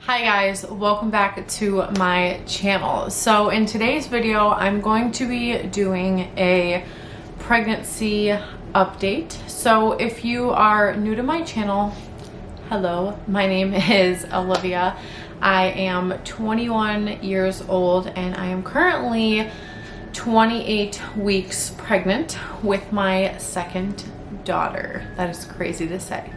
Hi guys, welcome back to my channel. So in today's video, I'm going to be doing a pregnancy update. So if you are new to my channel, hello, my name is Olivia. I am 21 years old and I am currently 28 weeks pregnant with my second daughter. That is crazy to say.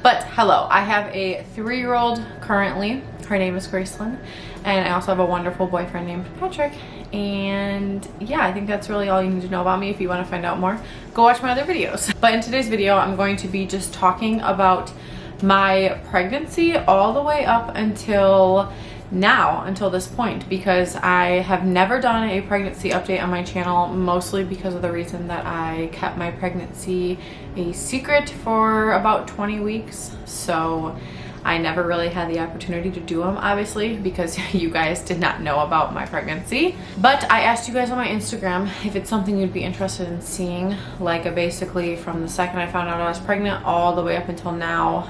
But hello, I have a 3-year-old currently. Her name is Gracelyn, and I also have a wonderful boyfriend named Patrick. And yeah, I think that's really all you need to know about me. If you want to find out more, go watch my other videos. But in today's video, I'm going to be just talking about my pregnancy all the way up until now, until this point, because I have never done a pregnancy update on my channel, mostly because of the reason that I kept my pregnancy a secret for about 20 weeks. So I never really had the opportunity to do them, obviously, because you guys did not know about my pregnancy. But I asked you guys on my Instagram if it's something you'd be interested in seeing, like basically from the second I found out I was pregnant all the way up until now,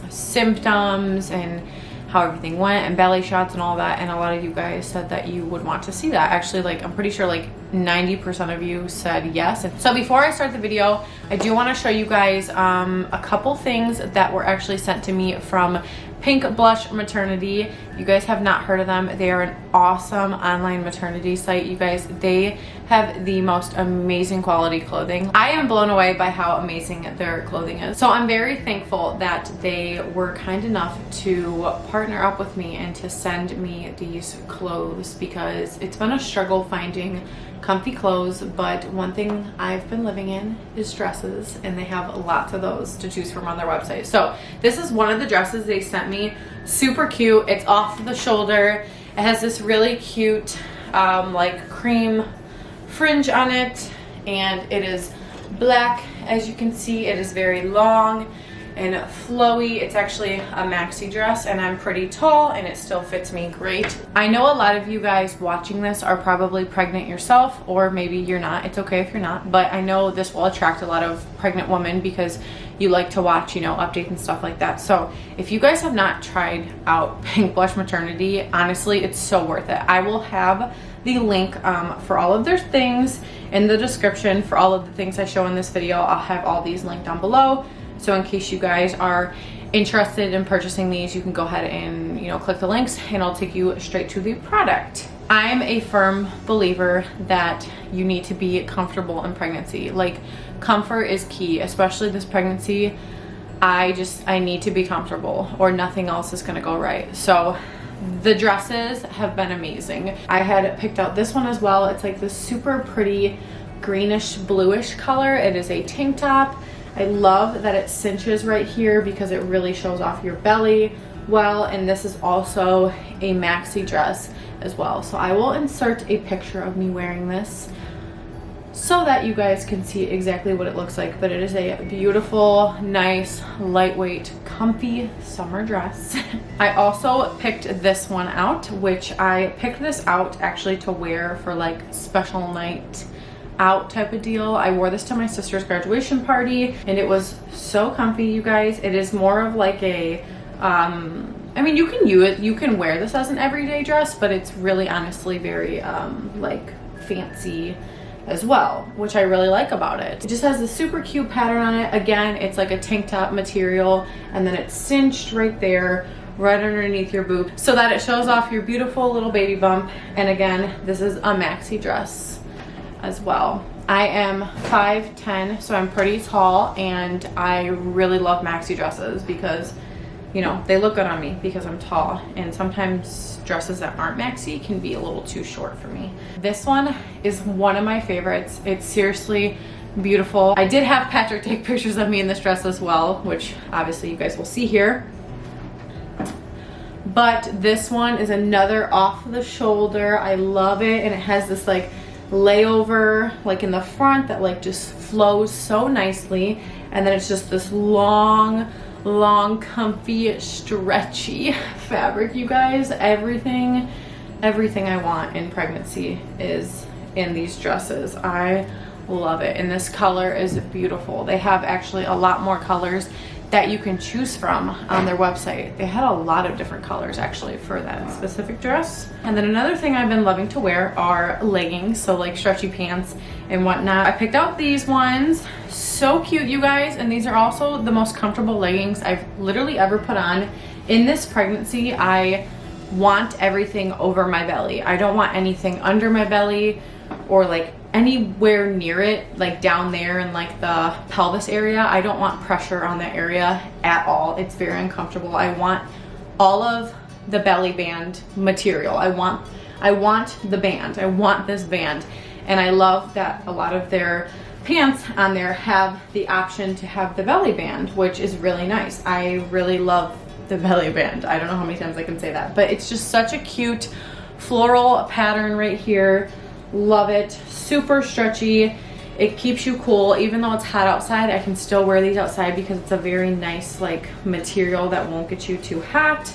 symptoms and how everything went and belly shots and all that. And a lot of you guys said that you would want to see that. Actually, like, I'm pretty sure like 90% of you said yes. So before I start the video, I do want to show you guys a couple things that were actually sent to me from Pink Blush Maternity. You guys have not heard of them. They are an awesome online maternity site. You guys, they have the most amazing quality clothing. I am blown away by how amazing their clothing is. So I'm very thankful that they were kind enough to partner up with me and to send me these clothes, because it's been a struggle finding comfy clothes, but one thing I've been living in is dresses, and they have lots of those to choose from on their website. So this is one of the dresses they sent me. Super cute. It's off the shoulder. It has this really cute like cream fringe on it, and it is black. As you can see, it is very long and flowy. It's actually a maxi dress, and I'm pretty tall and it still fits me great. I know a lot of you guys watching this are probably pregnant yourself, or maybe you're not. It's okay if you're not, but I know this will attract a lot of pregnant women because you like to watch, you know, updates and stuff like that. So if you guys have not tried out Pink Blush Maternity, honestly, it's so worth it. I will have the link for all of their things in the description. For all of the things I show in this video, I'll have all these linked down below. So in case you guys are interested in purchasing these, you can go ahead and, you know, click the links and it'll take you straight to the product. I'm a firm believer that you need to be comfortable in pregnancy. Like, comfort is key, especially this pregnancy. I need to be comfortable or nothing else is gonna go right. So the dresses have been amazing. I had picked out this one as well. It's like this super pretty greenish bluish color. It is a tank top. I love that it cinches right here because it really shows off your belly well, and this is also a maxi dress as well. So I will insert a picture of me wearing this so that you guys can see exactly what it looks like. But it is a beautiful, nice, lightweight, comfy summer dress. I also picked this one out, which I picked this out actually to wear for like special night out type of deal. I wore this to my sister's graduation party and it was so comfy, you guys. It is more of like a I mean, you can wear this as an everyday dress, but it's really honestly very like fancy as well, which I really like about it. It just has a super cute pattern on it. Again, it's like a tank top material, and then it's cinched right there, right underneath your boob, so that it shows off your beautiful little baby bump. And again, this is a maxi dress as well. I am 5'10", so I'm pretty tall, and I really love maxi dresses because, you know, they look good on me because I'm tall, and sometimes dresses that aren't maxi can be a little too short for me. This one is one of my favorites. It's seriously beautiful. I did have Patrick take pictures of me in this dress as well, which obviously you guys will see here. But this one is another off the shoulder. I love it, and it has this like layover like in the front that like just flows so nicely, and then it's just this long comfy stretchy fabric. You guys, everything I want in pregnancy is in these dresses. I love it, and this color is beautiful. They have actually a lot more colors that you can choose from on their website. They had a lot of different colors actually for that specific dress. And then another thing I've been loving to wear are leggings, so like stretchy pants and whatnot. I picked out these ones, so cute, you guys, and these are also the most comfortable leggings I've literally ever put on. In this pregnancy, I want everything over my belly. I don't want anything under my belly or like anywhere near it, like down there in like the pelvis area. I don't want pressure on that area at all. It's very uncomfortable. I want all of the belly band material. I want the band. I want this band. And I love that a lot of their pants on there have the option to have the belly band, which is really nice. I really love the belly band. I don't know how many times I can say that, but it's just such a cute floral pattern right here. Love it. Super stretchy. It keeps you cool. Even though it's hot outside, I can still wear these outside because it's a very nice like material that won't get you too hot.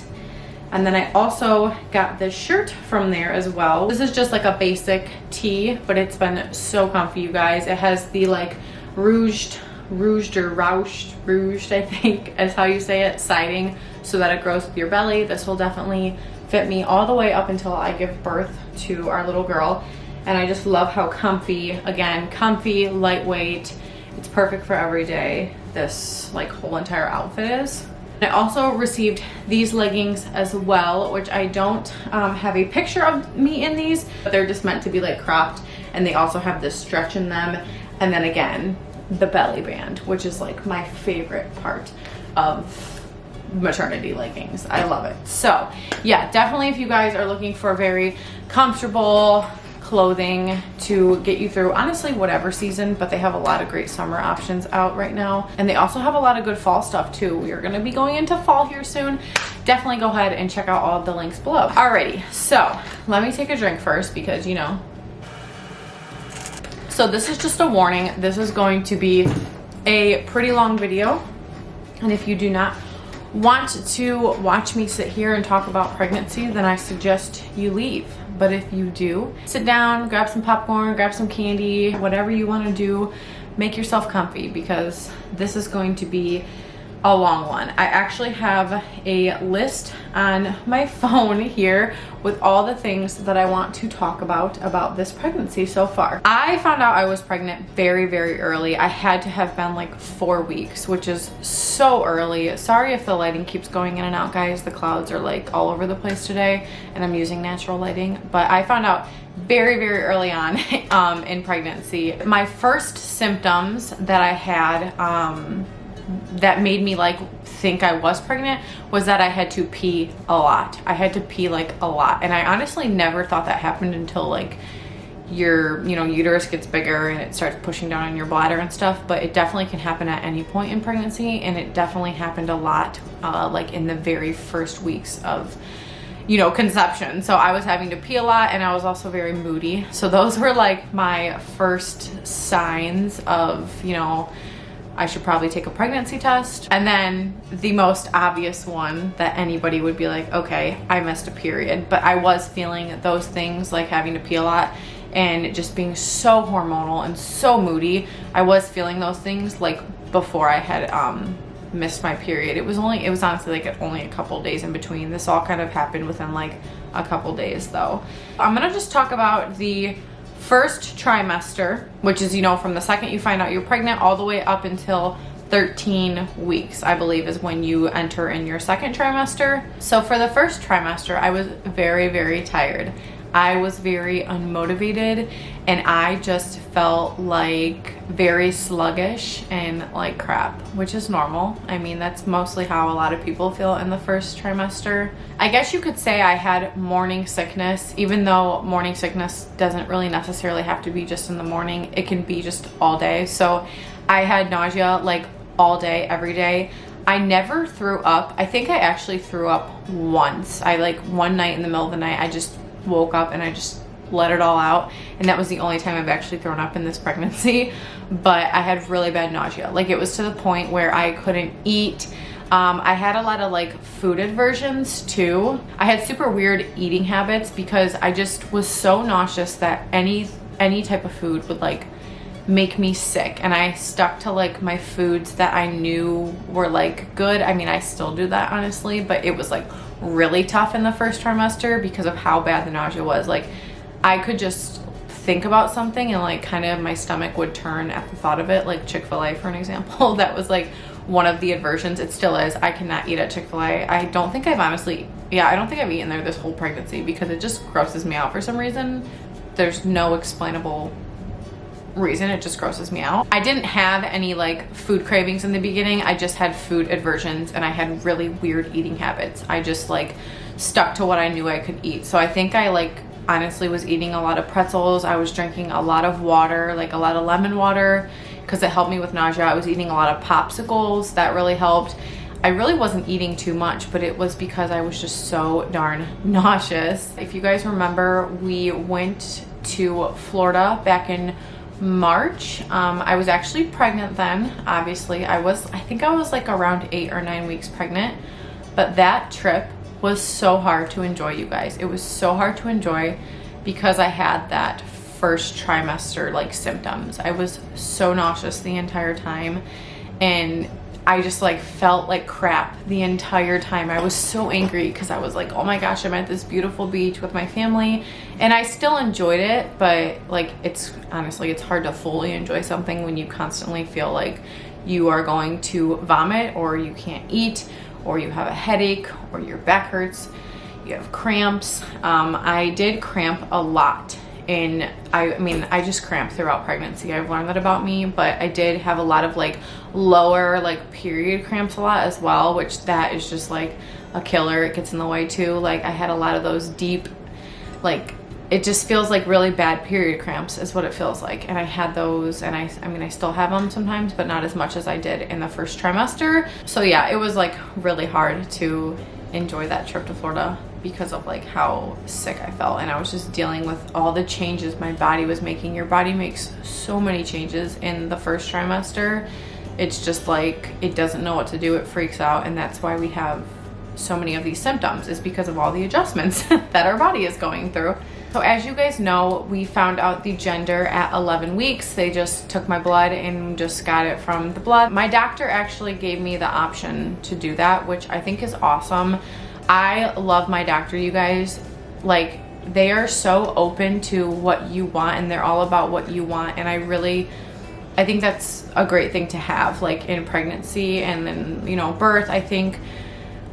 And then I also got this shirt from there as well. This is just like a basic tee, but it's been so comfy, you guys. It has the like rouged, I think is how you say it, siding, so that it grows with your belly. This will definitely fit me all the way up until I give birth to our little girl. And I just love how comfy, again, comfy, lightweight. It's perfect for every day. This like whole entire outfit is. I also received these leggings as well, which I don't have a picture of me in these, but they're just meant to be like cropped, and they also have this stretch in them. And then again, the belly band, which is like my favorite part of maternity leggings. I love it. So yeah, definitely if you guys are looking for very comfortable clothing to get you through honestly whatever season, but they have a lot of great summer options out right now, and they also have a lot of good fall stuff too. We are going to be going into fall here soon. Definitely go ahead and check out all of the links below. Alrighty, so let me take a drink first because you know. So this is just a warning. This is going to be a pretty long video, and if you do not want to watch me sit here and talk about pregnancy, then I suggest you leave. But if you do, sit down, grab some popcorn, grab some candy, whatever you want to do, make yourself comfy because this is going to be a long one. I actually have a list on my phone here with all the things that I want to talk about this pregnancy so far. I found out I was pregnant very, very early. I had to have been like 4 weeks, which is so early. Sorry if the lighting keeps going in and out, guys. The clouds are like all over the place today and I'm using natural lighting, but I found out very, very early on in pregnancy. My first symptoms that I had that made me like think I was pregnant was that I had to pee a lot. I had to pee like a lot, and I honestly never thought that happened until like your uterus gets bigger and it starts pushing down on your bladder and stuff. But it definitely can happen at any point in pregnancy, and it definitely happened a lot like in the very first weeks of conception. So I was having to pee a lot, and I was also very moody. So those were like my first signs of I should probably take a pregnancy test. And then the most obvious one that anybody would be like, okay, I missed a period. But I was feeling those things, like having to pee a lot and just being so hormonal and so moody. I was feeling those things like before I had missed my period. It was honestly like only a couple days in between. This all kind of happened within like a couple days though. I'm gonna just talk about the first trimester, which is from the second you find out you're pregnant all the way up until 13 weeks, I believe, is when you enter in your second trimester. So for the first trimester, I was very, very tired. I was very unmotivated, and I just felt like very sluggish and like crap, which is normal. I mean, that's mostly how a lot of people feel in the first trimester. I guess you could say I had morning sickness, even though morning sickness doesn't really necessarily have to be just in the morning. It can be just all day. So I had nausea like all day, every day. I never threw up. I think I actually threw up once. One night in the middle of the night, I just woke up and I just let it all out, and that was the only time I've actually thrown up in this pregnancy. But I had really bad nausea. Like, it was to the point where I couldn't eat. I had a lot of like food aversions too. I had super weird eating habits because I just was so nauseous that any type of food would like make me sick, and I stuck to like my foods that I knew were like good. I mean, I still do that honestly, but it was like really tough in the first trimester because of how bad the nausea was. Like I could just think about something and like kind of my stomach would turn at the thought of it, like Chick-fil-A for an example. That was like one of the aversions. It still is. I cannot eat at Chick-fil-A. I don't think I've honestly, I don't think I've eaten there this whole pregnancy because it just grosses me out for some reason. There's no explainable reason, it just grosses me out. I didn't have any like food cravings in the beginning. I just had food aversions and I had really weird eating habits. I just like stuck to what I knew I could eat. So I think I like honestly was eating a lot of pretzels. I was drinking a lot of water, like a lot of lemon water, because it helped me with nausea. I was eating a lot of popsicles. That really helped. I really wasn't eating too much, but it was because I was just so darn nauseous. If you guys remember, we went to Florida back in March. I was actually pregnant then, obviously. I think I was like around 8 or 9 weeks pregnant, but that trip was so hard to enjoy, you guys. It was so hard to enjoy because I had that first trimester like symptoms. I was so nauseous the entire time, and I just like felt like crap the entire time. I was so angry because I was like, oh my gosh, I'm at this beautiful beach with my family, and I still enjoyed it, but like it's honestly, it's hard to fully enjoy something when you constantly feel like you are going to vomit, or you can't eat, or you have a headache, or your back hurts, you have cramps. I did cramp a lot. I mean, I just cramped throughout pregnancy. I've learned that about me, but I did have a lot of like lower like period cramps a lot as well, which that is just like a killer. It gets in the way too. Like I had a lot of those deep, like it just feels like really bad period cramps is what it feels like. And I had those, and I mean, I still have them sometimes, but not as much as I did in the first trimester. So yeah, it was like really hard to enjoy that trip to Florida because of like how sick I felt, and I was just dealing with all the changes my body was making. Your body makes so many changes in the first trimester. It's just like it doesn't know what to do. It freaks out, and that's why we have so many of these symptoms, is because of all the adjustments that our body is going through. So as you guys know, we found out the gender at 11 weeks. They just took my blood and just got it from the blood. My doctor actually gave me the option to do that, which I think is awesome. I love my doctor, you guys. Like, they are so open to what you want, and they're all about what you want. And I think that's a great thing to have, like in pregnancy and then, you know, birth. I think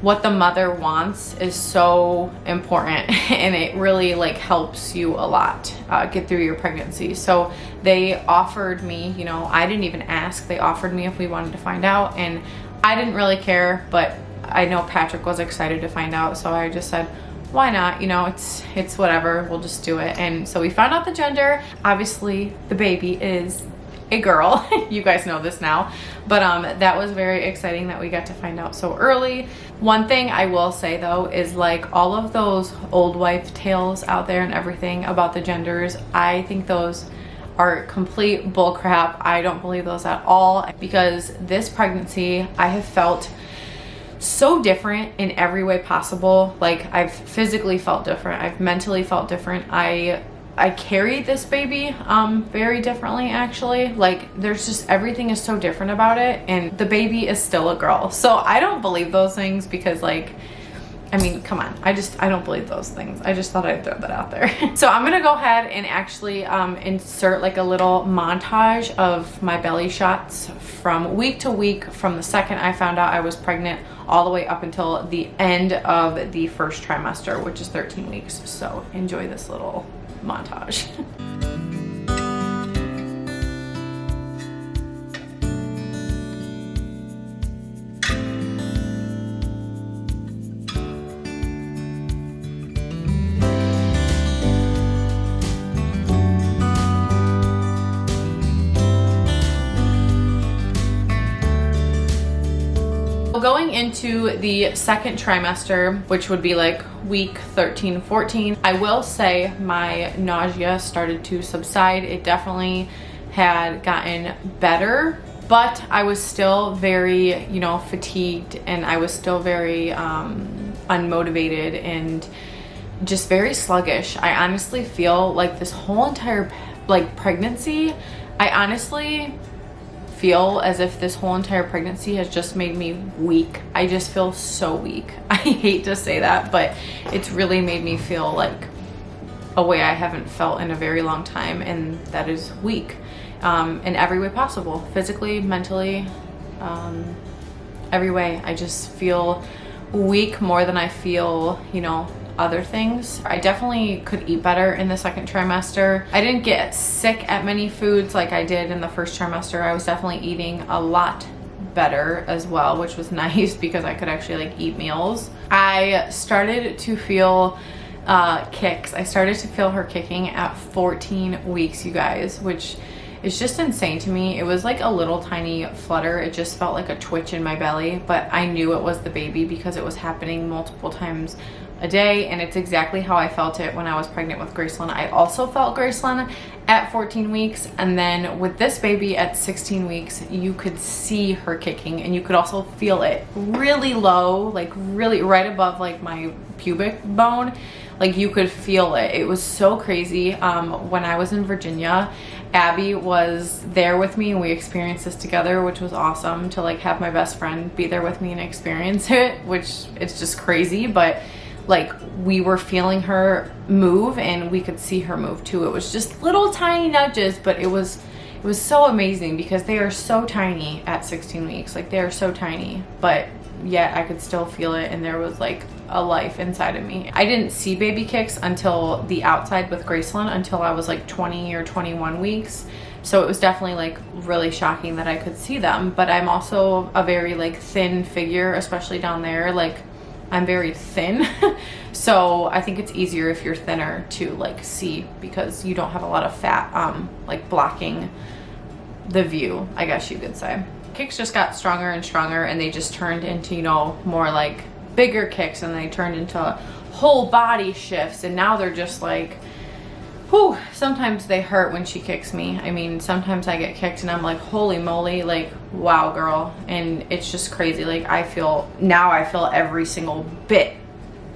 what the mother wants is so important, and it really like helps you a lot get through your pregnancy. So they offered me, you know, I didn't even ask. They offered me if we wanted to find out, and I didn't really care, but I know Patrick was excited to find out, so I just said, why not? You know, it's whatever, we'll just do it. And so we found out the gender. Obviously the baby is a girl. You guys know this now, but that was very exciting that we got to find out so early. One thing I will say though is like all of those old wife tales out there and everything about the genders, I think those are complete bull crap. I don't believe those at all, because this pregnancy I have felt so different in every way possible. Like I've physically felt different, I've mentally felt different. I carried this baby very differently, actually. Like there's just, everything is so different about it, and the baby is still a girl. So I don't believe those things because like, I mean, come on. I don't believe those things. I just thought I'd throw that out there. So I'm gonna go ahead and actually insert like a little montage of my belly shots from week to week, from the second I found out I was pregnant all the way up until the end of the first trimester, which is 13 weeks. So enjoy this little montage. Going into the second trimester, which would be like week 13, 14, I will say my nausea started to subside. It definitely had gotten better, but I was still very, you know, fatigued, and I was still very unmotivated and just very sluggish. I honestly feel like this whole entire like pregnancy, I honestly feel as if this whole entire pregnancy has just made me weak. I just feel so weak. I hate to say that, but it's really made me feel like a way I haven't felt in a very long time, and that is weak in every way possible, physically, mentally, every way. I just feel weak more than I feel, you know, other things. I definitely could eat better in the second trimester. I didn't get sick at many foods like I did in the first trimester. I was definitely eating a lot better as well, which was nice because I could actually like eat meals. I started to feel kicks. I started to feel her kicking at 14 weeks, you guys, which is just insane to me. It was like a little tiny flutter. It just felt like a twitch in my belly, but I knew it was the baby because it was happening multiple times a day, and it's exactly how I felt it when I was pregnant with Gracelyn. I also felt Gracelyn at 14 weeks, and then with this baby at 16 weeks, you could see her kicking, and you could also feel it really low, like really right above like my pubic bone. Like you could feel it. It was so crazy. When I was in Virginia, Abby was there with me and we experienced this together, which was awesome to like have my best friend be there with me and experience it, which it's just crazy. But like we were feeling her move and we could see her move too. It was just little tiny nudges, but it was so amazing because they are so tiny at 16 weeks. Like they are so tiny, but yet I could still feel it, and there was like a life inside of me. I didn't see baby kicks until the outside with Gracelyn until I was like 20 or 21 weeks. So it was definitely like really shocking that I could see them. But I'm also a very like thin figure, especially down there. Like I'm very thin. So I think it's easier if you're thinner to like see because you don't have a lot of fat like blocking the view, I guess you could say. Kicks just got stronger and stronger, and they just turned into, you know, more like bigger kicks, and they turned into whole body shifts, and now they're just like, whew, sometimes they hurt when she kicks me. I mean, sometimes I get kicked and I'm like, holy moly, like, wow, girl. And it's just crazy. Like I feel every single bit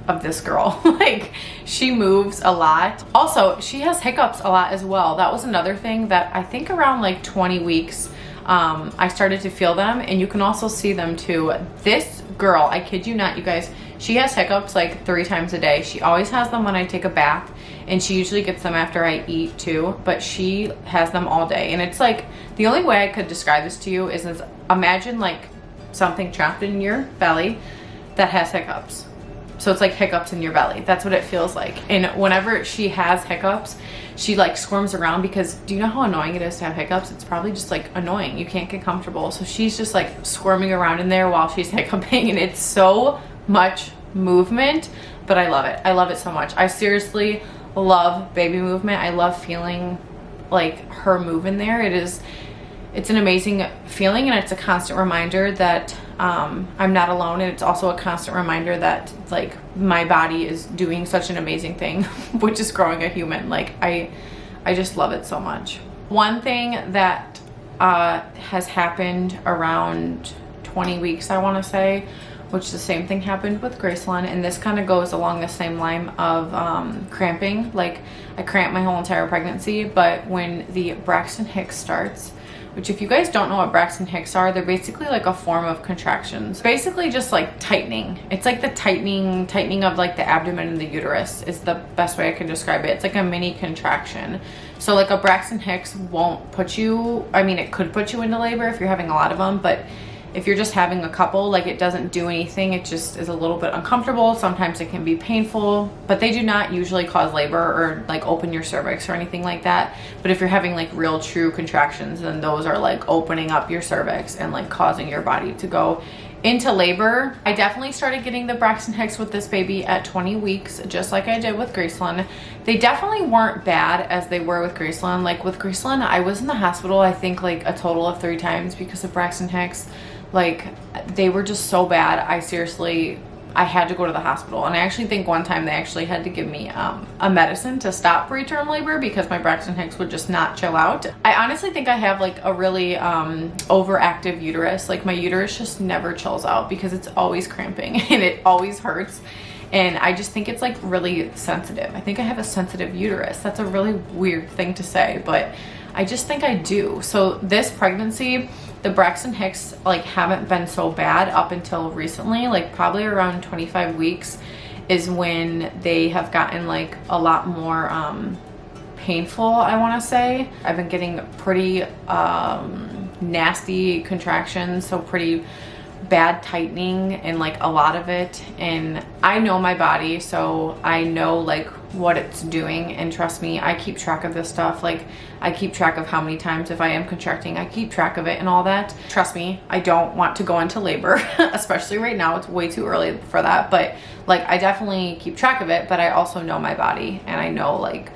of this girl. Like she moves a lot. Also, she has hiccups a lot as well. That was another thing that I think around like 20 weeks, I started to feel them, and you can also see them too. This girl, I kid you not, you guys, she has hiccups like 3 times a day. She always has them when I take a bath, and she usually gets them after I eat too, but she has them all day. And it's like, the only way I could describe this to you is imagine like something trapped in your belly that has hiccups. So it's like hiccups in your belly. That's what it feels like. And whenever she has hiccups, she like squirms around because do you know how annoying it is to have hiccups? It's probably just like annoying. You can't get comfortable. So she's just like squirming around in there while she's hiccuping, and it's so much movement, but I love it. I love it so much. I seriously love baby movement. I love feeling like her move in there. It's an amazing feeling, and it's a constant reminder that I'm not alone, and it's also a constant reminder that like my body is doing such an amazing thing, which is growing a human. Like I just love it so much. One thing that has happened around 20 weeks, I want to say, which the same thing happened with Gracelyn, and this kind of goes along the same line of cramping. Like I cramped my whole entire pregnancy, but when the Braxton Hicks starts, which if you guys don't know what Braxton Hicks are, they're basically like a form of contractions. Basically just like tightening. It's like the tightening of like the abdomen and the uterus is the best way I can describe it. It's like a mini contraction. So like a Braxton Hicks won't put you, I mean it could put you into labor if you're having a lot of them, but if you're just having a couple, like it doesn't do anything. It just is a little bit uncomfortable. Sometimes it can be painful, but they do not usually cause labor or like open your cervix or anything like that. But if you're having like real true contractions, then those are like opening up your cervix and like causing your body to go into labor. I definitely started getting the Braxton Hicks with this baby at 20 weeks, just like I did with Gracelyn. They definitely weren't bad as they were with Gracelyn. Like with Gracelyn, I was in the hospital, I think like a total of 3 times because of Braxton Hicks. Like they were just so bad. I had to go to the hospital, and I actually think one time they actually had to give me a medicine to stop preterm labor because my Braxton Hicks would just not chill out. I honestly think I have like a really overactive uterus. Like my uterus just never chills out because it's always cramping and it always hurts, and I just think it's like really sensitive. I think I have a sensitive uterus. That's a really weird thing to say, but I just think I do. So this pregnancy, the Braxton Hicks like haven't been so bad up until recently, like probably around 25 weeks is when they have gotten like a lot more painful, I want to say. I've been getting pretty nasty contractions, so pretty bad tightening and like a lot of it, and I know my body, so I know like what it's doing, and trust me, I keep track of this stuff. Like I keep track of how many times if I am contracting, I keep track of it and all that. Trust me, I don't want to go into labor especially right now, it's way too early for that, but like I definitely keep track of it, but I also know my body and I know like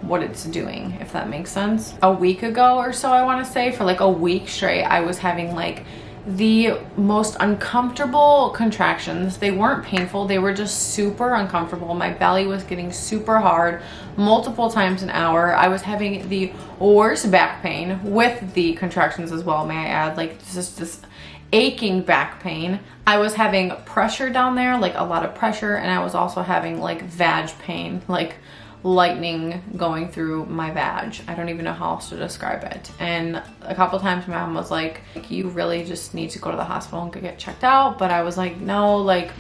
what it's doing, if that makes sense. A week ago or so, I want to say, for like a week straight, I was having like the most uncomfortable contractions. They weren't painful, they were just super uncomfortable. My belly was getting super hard multiple times an hour. I was having the worst back pain with the contractions as well, may I add. Like this aching back pain. I was having pressure down there, like a lot of pressure, and I was also having like vag pain, like lightning going through my vag. I don't even know how else to describe it. And a couple times my mom was like, you really just need to go to the hospital and get checked out. But I was like, no, like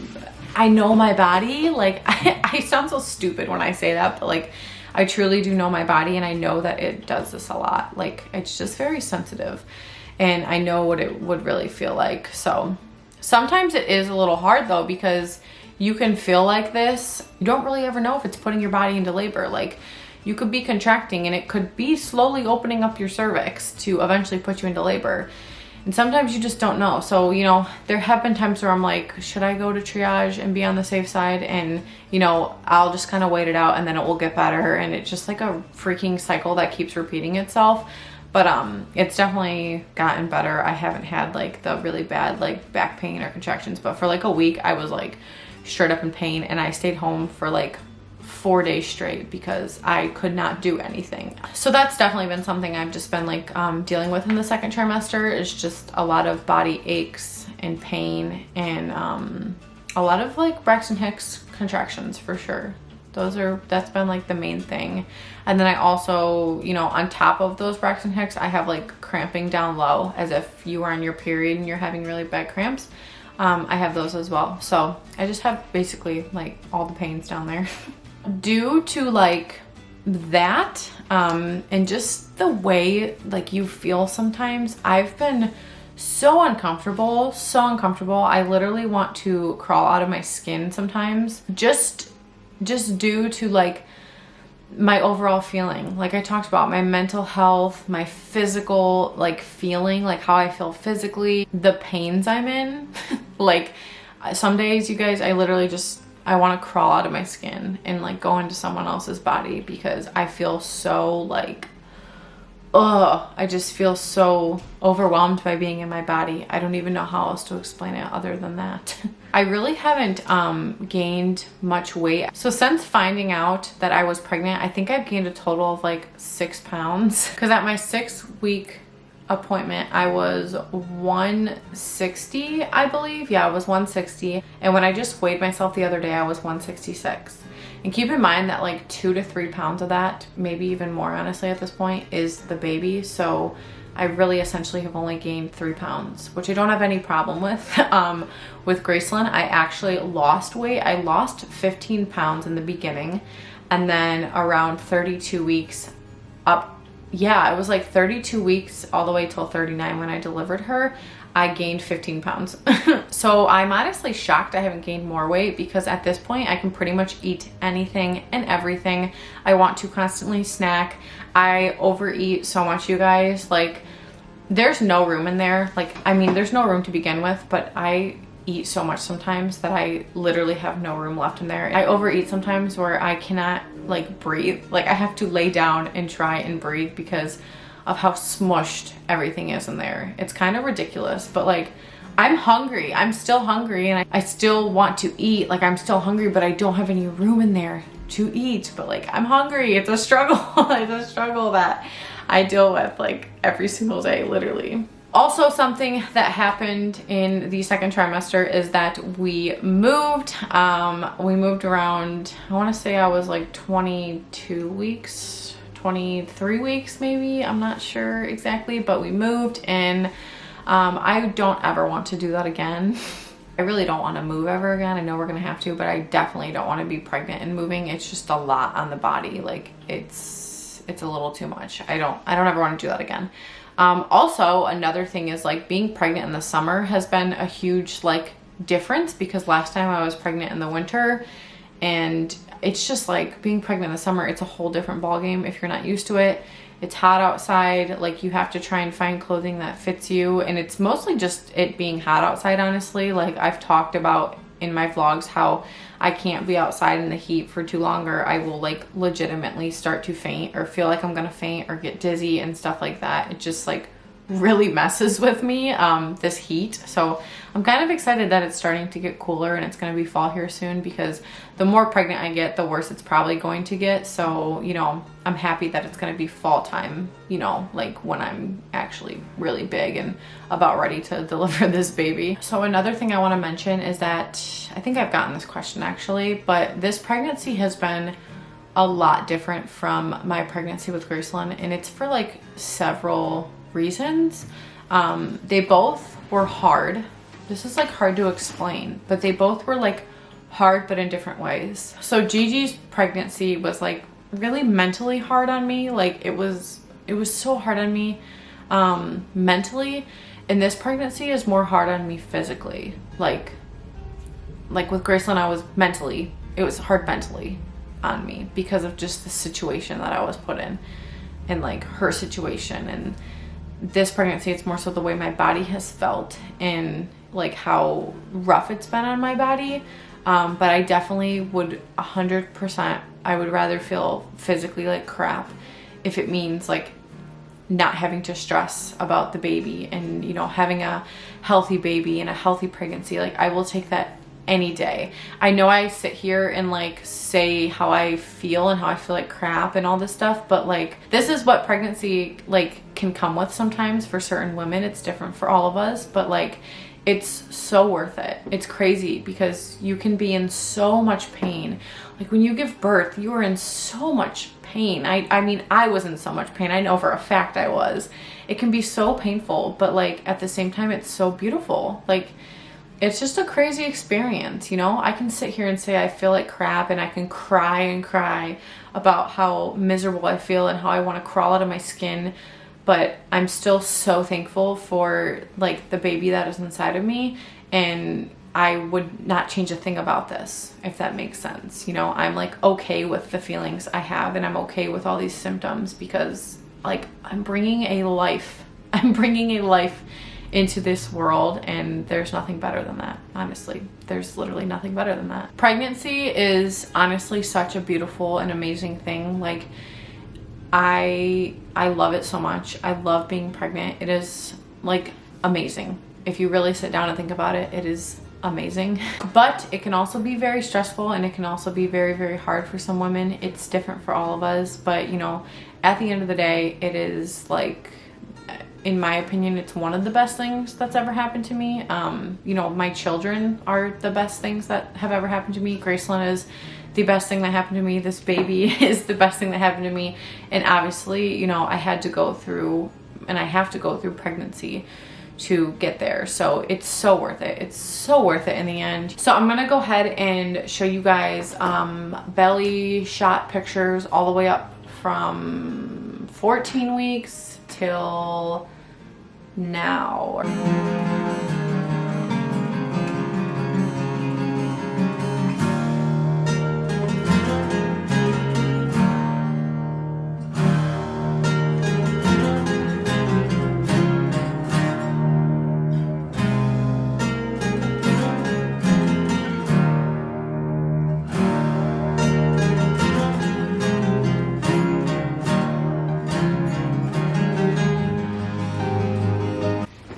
I know my body. Like I sound so stupid when I say that, but like I truly do know my body, and I know that it does this a lot. Like it's just very sensitive, and I know what it would really feel like. So sometimes it is a little hard though, because you can feel like this. You don't really ever know if it's putting your body into labor. Like you could be contracting and it could be slowly opening up your cervix to eventually put you into labor. And sometimes you just don't know. So, you know, there have been times where I'm like, should I go to triage and be on the safe side? And, you know, I'll just kind of wait it out and then it will get better. And it's just like a freaking cycle that keeps repeating itself. But it's definitely gotten better. I haven't had like the really bad like back pain or contractions, but for like a week I was like straight up in pain, and I stayed home for like 4 days straight because I could not do anything. So that's definitely been something I've just been like dealing with in the second trimester, is just a lot of body aches and pain, and a lot of like Braxton Hicks contractions for sure. That's been like the main thing. And then I also, you know, on top of those Braxton Hicks, I have like cramping down low, as if you are on your period and you're having really bad cramps. I have those as well. So I just have basically like all the pains down there. Due to like that, and just the way like you feel sometimes, I've been so uncomfortable. I literally want to crawl out of my skin sometimes, just due to like my overall feeling. Like I talked about, my mental health, my physical like feeling, like how I feel physically, the pains I'm in. Like some days, you guys, I literally just, I want to crawl out of my skin and like go into someone else's body, because I feel so like, I just feel so overwhelmed by being in my body. I don't even know how else to explain it other than that. I really haven't gained much weight. So since finding out that I was pregnant, I think I've gained a total of like 6 pounds. Because at my 6-week appointment, I was 160, I believe. Yeah, I was 160. And when I just weighed myself the other day, I was 166. And keep in mind that like 2 to 3 pounds of that, maybe even more honestly at this point, is the baby. So I really essentially have only gained 3 pounds, which I don't have any problem with. With Gracelyn, I actually lost weight. I lost 15 pounds in the beginning, and then around 32 weeks up, yeah, it was like 32 weeks all the way till 39 when I delivered her, I gained 15 pounds. So I'm honestly shocked I haven't gained more weight, because at this point I can pretty much eat anything and everything. I want to constantly snack. I overeat so much, you guys. Like there's no room in there. Like, I mean, there's no room to begin with, but I eat so much sometimes that I literally have no room left in there. I overeat sometimes where I cannot like breathe. Like I have to lay down and try and breathe because of how smushed everything is in there. It's kind of ridiculous, but like I'm hungry. I'm still hungry, and I still want to eat. Like I'm still hungry, but I don't have any room in there to eat. But like I'm hungry. It's a struggle. It's a struggle that I deal with like every single day, literally. Also, something that happened in the second trimester is that we moved. We moved around, I want to say I was like 22 weeks, 23 weeks maybe, I'm not sure exactly, but we moved and I don't ever want to do that again. I really don't want to move ever again. I know we're gonna have to, but I definitely don't want to be pregnant and moving. It's just a lot on the body. Like it's a little too much. I don't ever want to do that again. Also, another thing is like being pregnant in the summer has been a huge like difference, because last time I was pregnant in the winter, and it's just like being pregnant in the summer, it's a whole different ball game if you're not used to it. It's hot outside, like you have to try and find clothing that fits you, and it's mostly just it being hot outside, honestly. Like I've talked about in my vlogs how I can't be outside in the heat for too long, or I will like legitimately start to faint or feel like I'm gonna faint or get dizzy and stuff like that. It just like really messes with me, this heat. So I'm kind of excited that it's starting to get cooler and it's going to be fall here soon, because the more pregnant I get, the worse it's probably going to get. So, you know, I'm happy that it's going to be fall time, you know, like when I'm actually really big and about ready to deliver this baby. So another thing I want to mention is that I think I've gotten this question actually, but this pregnancy has been a lot different from my pregnancy with Gracelyn, and it's for like several reasons. They both were hard. This is like hard to explain, but they both were like hard, but in different ways. So Gigi's pregnancy was like really mentally hard on me. Like it was so hard on me mentally, and this pregnancy is more hard on me physically. Like with Gracelyn, it was hard mentally on me because of just the situation that I was put in, and like her situation. And this pregnancy, it's more so the way my body has felt and like how rough it's been on my body. But I definitely would 100%, I would rather feel physically like crap if it means like not having to stress about the baby and, you know, having a healthy baby and a healthy pregnancy. Like I will take that any day. I know I sit here and like say how I feel and how I feel like crap and all this stuff, but like this is what pregnancy like can come with sometimes for certain women. It's different for all of us, but like it's so worth it. It's crazy because you can be in so much pain. Like when you give birth, you are in so much pain. I mean, I was in so much pain. I know for a fact I was. It can be so painful, but like at the same time, it's so beautiful. Like it's just a crazy experience, you know? I can sit here and say I feel like crap, and I can cry and cry about how miserable I feel and how I want to crawl out of my skin, but I'm still so thankful for like the baby that is inside of me, and I would not change a thing about this, if that makes sense. You know, I'm like okay with the feelings I have, and I'm okay with all these symptoms, because like I'm bringing a life into this world, and there's nothing better than that. Honestly, there's literally nothing better than that. Pregnancy is honestly such a beautiful and amazing thing. Like I love it so much. I love being pregnant. It is like amazing. If you really sit down and think about it, it is amazing. But it can also be very stressful, and it can also be very, very hard for some women. It's different for all of us, but you know, at the end of the day, it is like, in my opinion, it's one of the best things that's ever happened to me. You know, my children are the best things that have ever happened to me. Gracelyn is the best thing that happened to me. This baby is the best thing that happened to me. And obviously, you know, I had to go through, and I have to go through pregnancy to get there. So it's so worth it. It's so worth it in the end. So I'm gonna go ahead and show you guys belly shot pictures all the way up from 14 weeks till now.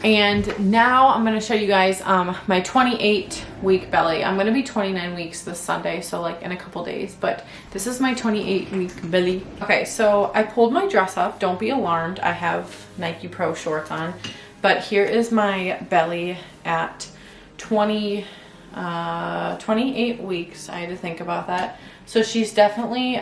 And now I'm gonna show you guys my 28-week belly. I'm gonna be 29 weeks this Sunday, so like in a couple days, but this is my 28-week belly. Okay, so I pulled my dress up. Don't be alarmed, I have Nike Pro shorts on, but here is my belly at 29 28 weeks. I had to think about that. So she's definitely,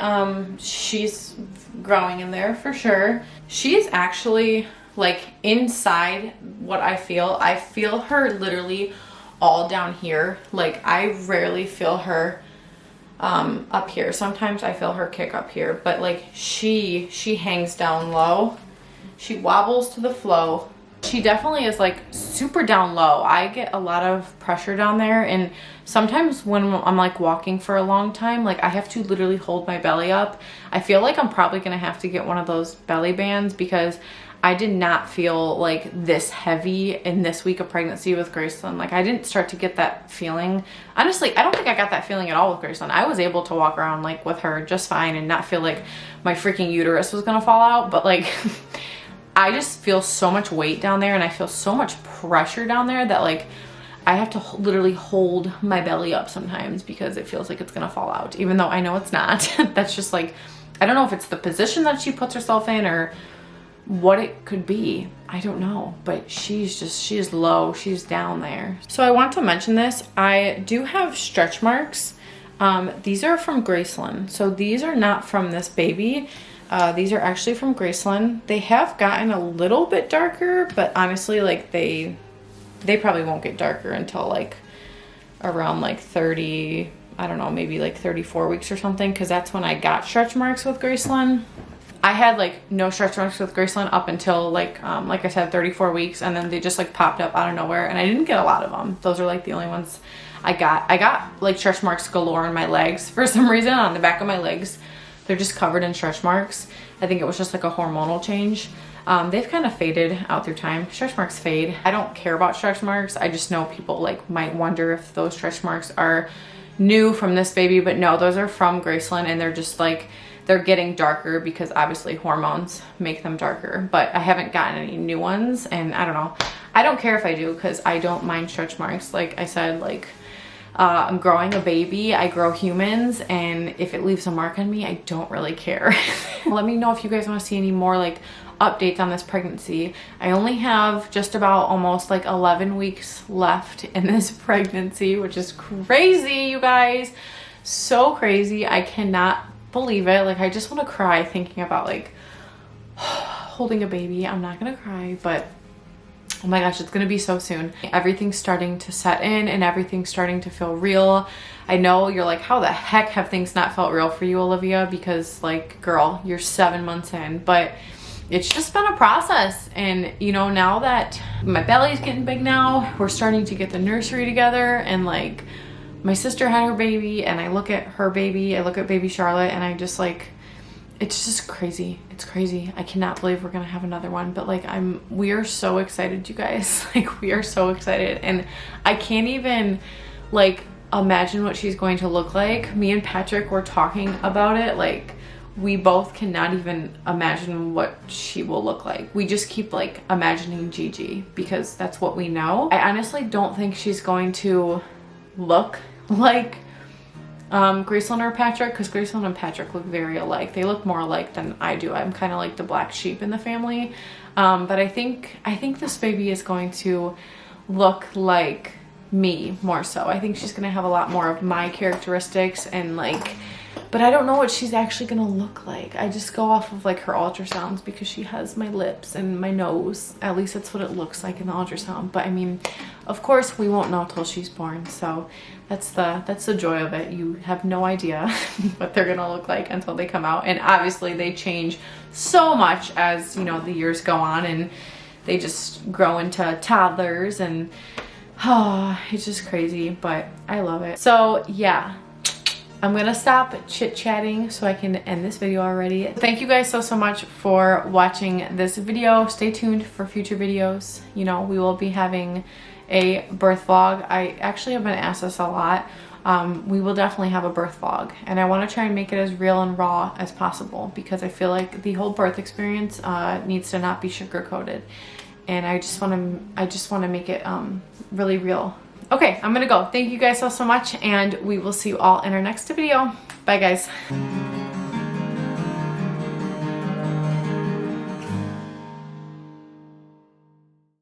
she's growing in there for sure. She's actually like inside what I feel her literally all down here. Like I rarely feel her up here. Sometimes I feel her kick up here, but like she hangs down low. She wobbles to the flow. She definitely is like super down low. I get a lot of pressure down there, and sometimes when I'm like walking for a long time, like I have to literally hold my belly up. I feel like I'm probably gonna have to get one of those belly bands because I did not feel like this heavy in this week of pregnancy with Graceland. Like I didn't start to get that feeling. Honestly, I don't think I got that feeling at all with Graceland. I was able to walk around like with her just fine and not feel like my freaking uterus was gonna fall out, but like I just feel so much weight down there and I feel so much pressure down there that like I have to literally hold my belly up sometimes because it feels like it's gonna fall out, even though I know it's not. That's just like, I don't know if it's the position that she puts herself in or what it could be. I don't know, but she is low, she's down there. So I want to mention this. I do have stretch marks. These are from Graceland. So these are not from this baby. These are actually from Graceland. They have gotten a little bit darker, but honestly, like they probably won't get darker until like around like 30, I don't know, maybe like 34 weeks or something, because that's when I got stretch marks with Graceland. I had like no stretch marks with Graceland up until like I said, 34 weeks, and then they just like popped up out of nowhere, and I didn't get a lot of them. Those are like the only ones I got. I got like stretch marks galore on my legs for some reason, on the back of my legs. They're just covered in stretch marks. I think it was just like a hormonal change. They've kind of faded out through time. Stretch marks fade. I don't care about stretch marks. I just know people like might wonder if those stretch marks are new from this baby, but no, those are from Graceland, and they're just like, they're getting darker because obviously hormones make them darker, but I haven't gotten any new ones, and I don't know. I don't care if I do because I don't mind stretch marks. Like I said, like I'm growing a baby, I grow humans, and if it leaves a mark on me, I don't really care. Let me know if you guys want to see any more like updates on this pregnancy. I only have just about almost like 11 weeks left in this pregnancy, which is crazy, you guys. So crazy. I cannot believe it. Like I just want to cry thinking about like holding a baby. I'm not gonna cry, but oh my gosh, it's gonna be so soon. Everything's starting to set in and everything's starting to feel real. I know you're like, how the heck have things not felt real for you, Olivia? Because like, girl, you're 7 months in, but it's just been a process. And you know, now that my belly's getting big now, we're starting to get the nursery together, and like my sister had her baby, and I look at her baby, I look at baby Charlotte, and I just like, it's just crazy. It's crazy. I cannot believe we're gonna have another one, but like we are so excited, you guys. Like we are so excited, and I can't even like imagine what she's going to look like. Me and Patrick were talking about it. Like we both cannot even imagine what she will look like. We just keep like imagining Gigi because that's what we know. I honestly don't think she's going to look like Graceland or Patrick, because Graceland and Patrick look very alike. They look more alike than I do. I'm kind of like the black sheep in the family. But I think this baby is going to look like me more so. I think she's gonna have a lot more of my characteristics, and like, but I don't know what she's actually gonna look like. I just go off of like her ultrasounds because she has my lips and my nose. At least that's what it looks like in the ultrasound. But I mean, of course we won't know till she's born. So that's the joy of it. You have no idea what they're gonna look like until they come out. And obviously they change so much as, you know, the years go on, and they just grow into toddlers, and oh, it's just crazy, but I love it. So yeah, I'm gonna stop chit-chatting so I can end this video already. Thank you guys so much for watching this video. Stay tuned for future videos. You know, we will be having a birth vlog. I actually have been asked this a lot. We will definitely have a birth vlog, and I want to try and make it as real and raw as possible, because I feel like the whole birth experience needs to not be sugar-coated, and I just want to make it really real. Okay, I'm gonna go. Thank you guys so much, and we will see you all in our next video. Bye guys.